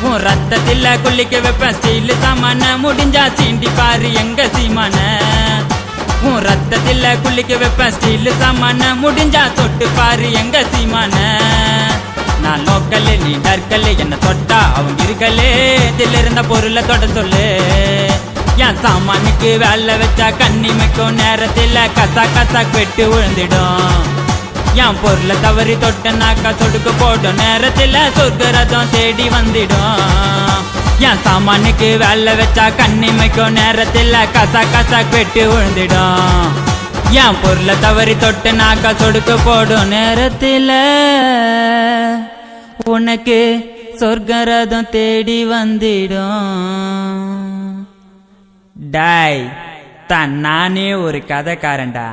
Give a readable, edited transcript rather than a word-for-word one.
உன் ரத்தத்தில குளிக்க வைப்பேன் ஸ்டீல் சாமான முடிஞ்சா சீண்டி பாரு எங்க சீமான உன் ரத்தத்தில குளிக்க வைப்பேன் ஸ்டீல் சாமான முடிஞ்சா தொட்டு பாரு எங்க சீமான நான் லோக்கல் நீ டர்க்கல் என்ன தொட்டா அவங்க இருக்கலே இதில் இருந்த பொருளை தொட சொல்லு என் சாமானுக்கு வேலை வச்சா கண்ணிமைக்கும் நேரத்தில் கசா கசா வெட்டு விழுந்துடும் என் பொருளை தவறி தொட்டனாக்கா சொடுக்கு போடும் நேரத்தில் சொர்க்கரதம் தேடி வந்துடும் என் சாமானுக்கு வேலை வச்சா கண்ணிமைக்கும் நேரத்தில் கசா கசா வெட்டு விழுந்துடும் என் பொருளை தவறி தொட்டனாக்கா சொடுக்கு போடும் நேரத்தில் உனக்கு சொர்க்கரதம் தேடி வந்துடும். டாய் தான் நானே ஒரு கதைக்காரன்டா.